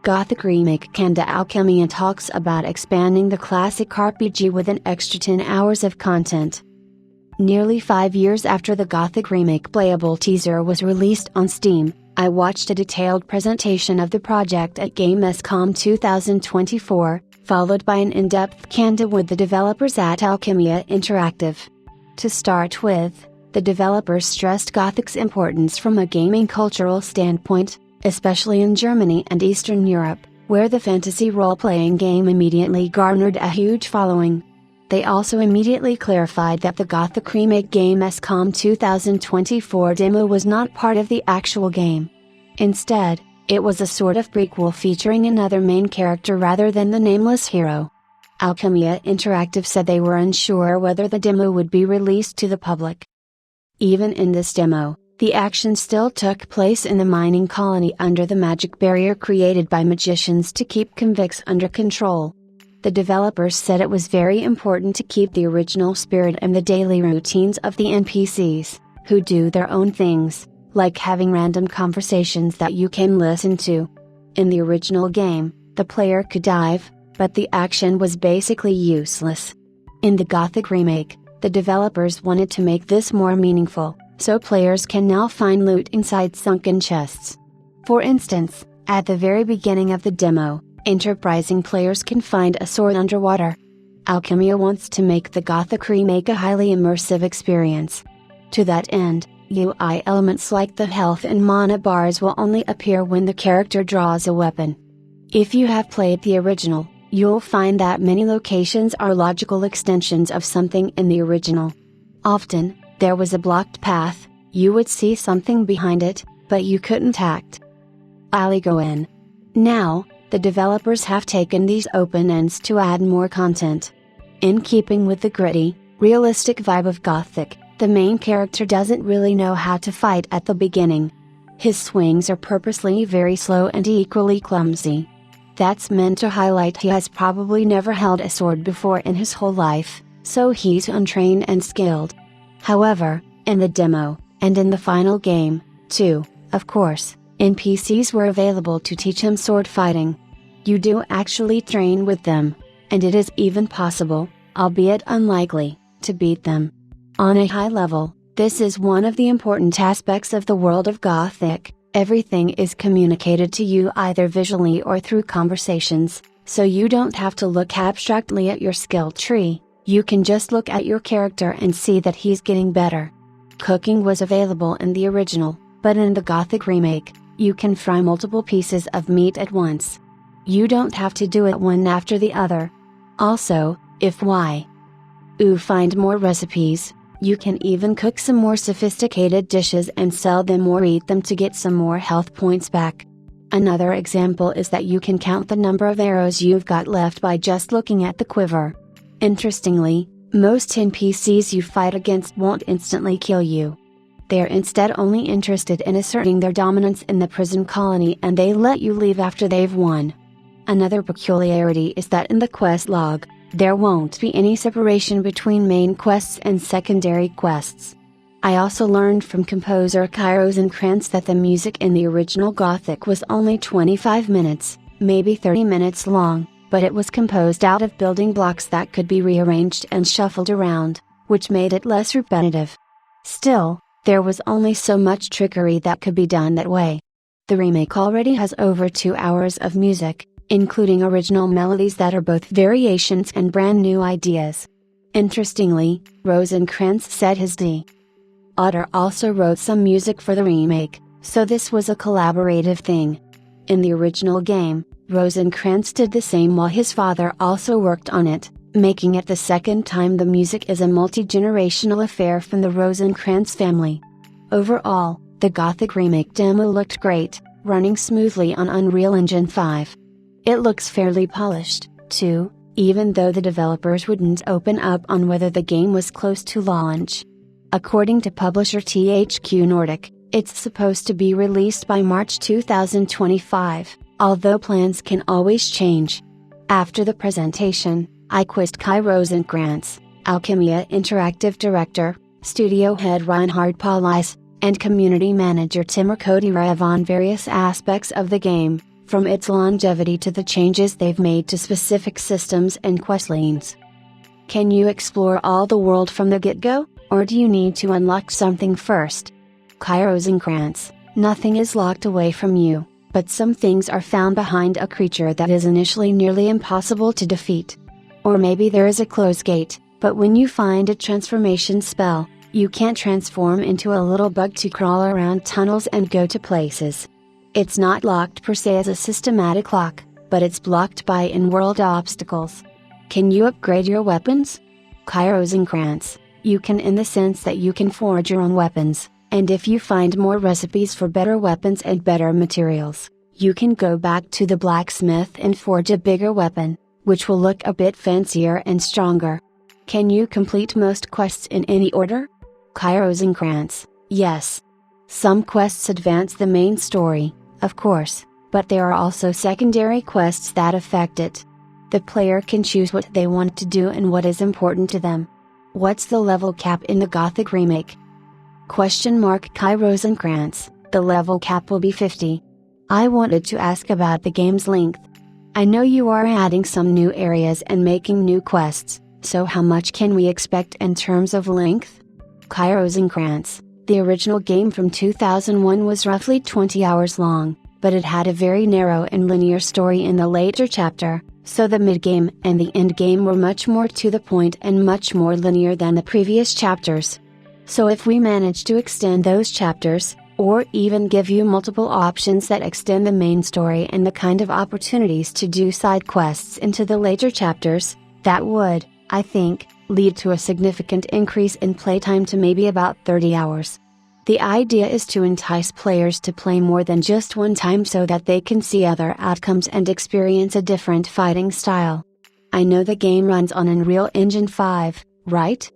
Gothic Remake QandA Alkimia talks about expanding the classic RPG with an extra 10 hours of content. Nearly 5 years after the Gothic Remake playable teaser was released on Steam, I watched a detailed presentation of the project at Gamescom 2024, followed by an in-depth QandA with the developers at Alkimia Interactive. To start with, the developers stressed Gothic's importance from a gaming cultural standpoint, especially in Germany and Eastern Europe, where the fantasy role-playing game immediately garnered a huge following. They also immediately clarified that the Gothic Remake Gamescom 2024 demo was not part of the actual game. Instead, it was a sort of prequel featuring another main character rather than the nameless hero. Alkimia Interactive said they were unsure whether the demo would be released to the public. Even in this demo, the action still took place in the mining colony under the magic barrier created by magicians to keep convicts under control. The developers said it was very important to keep the original spirit and the daily routines of the NPCs, who do their own things, like having random conversations that you can listen to. In the original game, the player could dive, but the action was basically useless. In the Gothic Remake, the developers wanted to make this more meaningful, so players can now find loot inside sunken chests. For instance, at the very beginning of the demo, enterprising players can find a sword underwater. Alkimia wants to make the Gothic Remake a highly immersive experience. To that end, UI elements like the health and mana bars will only appear when the character draws a weapon. If you have played the original, you'll find that many locations are logical extensions of something in the original. Often, there was a blocked path, you would see something behind it, but you couldn't act. Go in. Now, the developers have taken these open ends to add more content. In keeping with the gritty, realistic vibe of Gothic, the main character doesn't really know how to fight at the beginning. His swings are purposely very slow and equally clumsy. That's meant to highlight he has probably never held a sword before in his whole life, so he's untrained and skilled. However, in the demo, and in the final game, too, of course, NPCs were available to teach him sword fighting. You do actually train with them, and it is even possible, albeit unlikely, to beat them. On a high level, this is one of the important aspects of the world of Gothic. Everything is communicated to you either visually or through conversations, so you don't have to look abstractly at your skill tree, you can just look at your character and see that he's getting better. Cooking was available in the original, but in the Gothic Remake, you can fry multiple pieces of meat at once. You don't have to do it one after the other. Also, if you find more recipes, you can even cook some more sophisticated dishes and sell them or eat them to get some more health points back. Another example is that you can count the number of arrows you've got left by just looking at the quiver. Interestingly, most NPCs you fight against won't instantly kill you. They're instead only interested in asserting their dominance in the prison colony and they let you leave after they've won. Another peculiarity is that in the quest log, there won't be any separation between main quests and secondary quests. I also learned from composer Kai Rosenkrantz that the music in the original Gothic was only 25 minutes, maybe 30 minutes long, but it was composed out of building blocks that could be rearranged and shuffled around, which made it less repetitive. Still, there was only so much trickery that could be done that way. The remake already has over 2 hours of music, including original melodies that are both variations and brand new ideas. Interestingly, Rosenkrantz said his daughter also wrote some music for the remake, so this was a collaborative thing. In the original game, Rosenkrantz did the same while his father also worked on it, making it the second time the music is a multi-generational affair from the Rosenkrantz family. Overall, the Gothic Remake demo looked great, running smoothly on Unreal Engine 5. It looks fairly polished, too, even though the developers wouldn't open up on whether the game was close to launch. According to publisher THQ Nordic, it's supposed to be released by March 2025, although plans can always change. After the presentation, I quizzed Kai Rosenkrantz, Alkimia Interactive Director, Studio Head Reinhard Paulius, and Community Manager Timur Kodirev on various aspects of the game, from its longevity to the changes they've made to specific systems and questlines. Can you explore all the world from the get-go, or do you need to unlock something first? Kai Rosenkrantz, nothing is locked away from you, but some things are found behind a creature that is initially nearly impossible to defeat. Or maybe there is a closed gate, but when you find a transformation spell, you can't transform into a little bug to crawl around tunnels and go to places. It's not locked per se as a systematic lock, but it's blocked by in-world obstacles. Can you upgrade your weapons? Kai Rosenkrantz, you can, in the sense that you can forge your own weapons, and if you find more recipes for better weapons and better materials, you can go back to the blacksmith and forge a bigger weapon, which will look a bit fancier and stronger. Can you complete most quests in any order? Kai Rosenkrantz, yes. Some quests advance the main story, of course, but there are also secondary quests that affect it. The player can choose what they want to do and what is important to them. What's the level cap in the Gothic remake? Kai Rosenkrantz, the level cap will be 50. I wanted to ask about the game's length. I know you are adding some new areas and making new quests, so how much can we expect in terms of length? Kai Rosenkrantz, the original game from 2001 was roughly 20 hours long, but it had a very narrow and linear story in the later chapter, so the mid-game and the end-game were much more to the point and much more linear than the previous chapters. So if we manage to extend those chapters, or even give you multiple options that extend the main story and the kind of opportunities to do side quests into the later chapters, that would, I think, lead to a significant increase in playtime to maybe about 30 hours. The idea is to entice players to play more than just one time so that they can see other outcomes and experience a different fighting style. I know the game runs on Unreal Engine 5, right?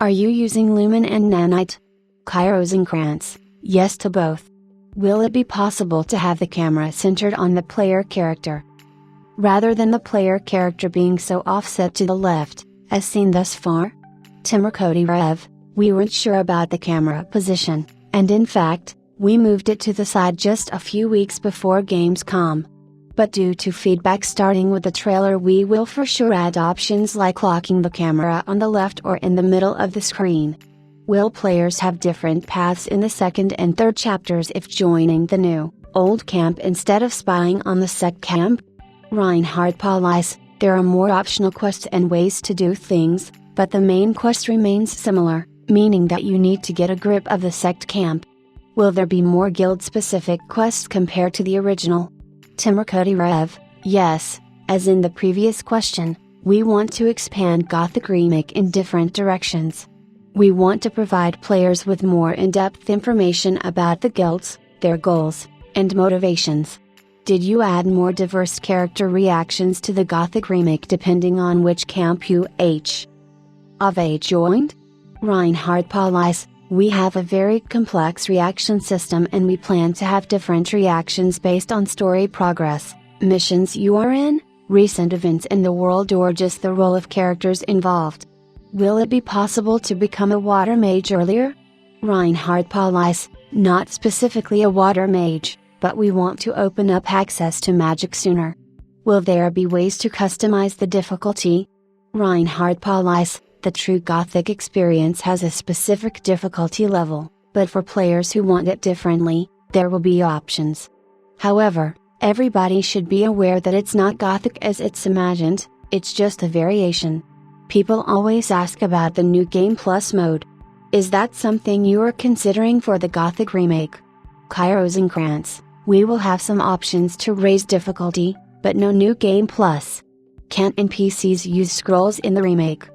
Are you using Lumen and Nanite? Kai Rosenkrantz, yes to both. Will it be possible to have the camera centered on the player character, rather than the player character being so offset to the left, as seen thus far? Timurkoti Rev, we weren't sure about the camera position, and in fact, we moved it to the side just a few weeks before Gamescom. But due to feedback starting with the trailer, we will for sure add options like locking the camera on the left or in the middle of the screen. Will players have different paths in the second and third chapters if joining the new, old camp instead of spying on the sect camp? Reinhard Paulais, there are more optional quests and ways to do things, but the main quest remains similar, meaning that you need to get a grip of the sect camp. Will there be more guild-specific quests compared to the original? Timurkoti Rev, yes, as in the previous question, we want to expand Gothic Remake in different directions. We want to provide players with more in-depth information about the guilds, their goals, and motivations. Did you add more diverse character reactions to the Gothic Remake depending on which camp you have joined? Reinhard Paulais, we have a very complex reaction system and we plan to have different reactions based on story progress, missions you are in, recent events in the world, or just the role of characters involved. Will it be possible to become a water mage earlier? Reinhard Paulais, not specifically a water mage, but we want to open up access to magic sooner. Will there be ways to customize the difficulty? Reinhard Paulais, the true Gothic experience has a specific difficulty level, but for players who want it differently, there will be options. However, everybody should be aware that it's not Gothic as it's imagined, it's just a variation. People always ask about the New Game Plus mode. Is that something you are considering for the Gothic remake? Kai Rosenkrantz, we will have some options to raise difficulty, but no New Game Plus. Can't NPCs use scrolls in the remake?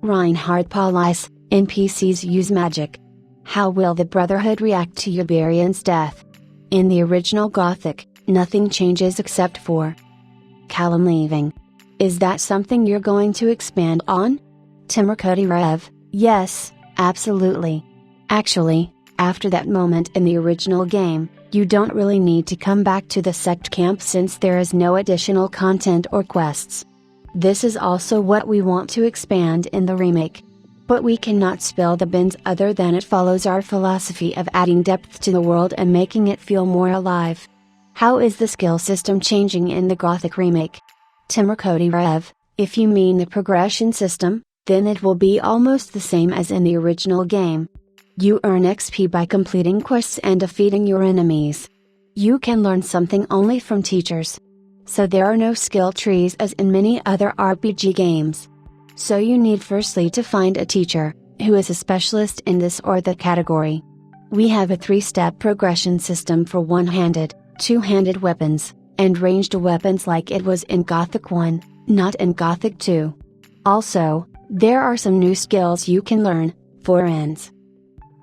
Reinhard Paulais, NPCs use magic. How will the Brotherhood react to Yubarian's death? In the original Gothic, nothing changes except for Callum leaving. Is that something you're going to expand on? Timurkoti Rev, yes, absolutely. Actually, after that moment in the original game, you don't really need to come back to the sect camp since there is no additional content or quests. This is also what we want to expand in the remake. But we cannot spill the beans other than it follows our philosophy of adding depth to the world and making it feel more alive. How is the skill system changing in the Gothic remake? Timurkoti Rev, if you mean the progression system, then it will be almost the same as in the original game. You earn XP by completing quests and defeating your enemies. You can learn something only from teachers. So there are no skill trees as in many other RPG games. So you need firstly to find a teacher, who is a specialist in this or that category. We have a 3-step progression system for one-handed, two-handed weapons, and ranged weapons like it was in Gothic 1, not in Gothic 2. Also, there are some new skills you can learn, for instance,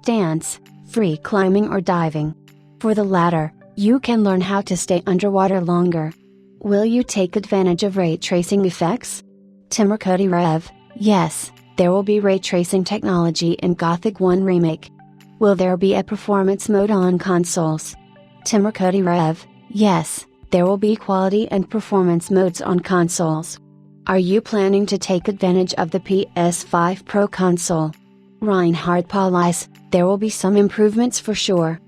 dance, free climbing or diving. For the latter, you can learn how to stay underwater longer. Will you take advantage of ray tracing effects? Timurkoti Rev, yes, there will be ray tracing technology in Gothic 1 Remake. Will there be a performance mode on consoles? Timurkoti Rev, yes, there will be quality and performance modes on consoles. Are you planning to take advantage of the PS5 Pro console? Reinhard Paulis, there will be some improvements for sure.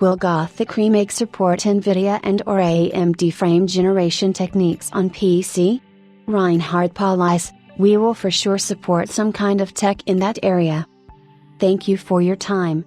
Will Gothic Remake support NVIDIA and/or AMD frame generation techniques on PC? Reinhard Paulis, we will for sure support some kind of tech in that area. Thank you for your time.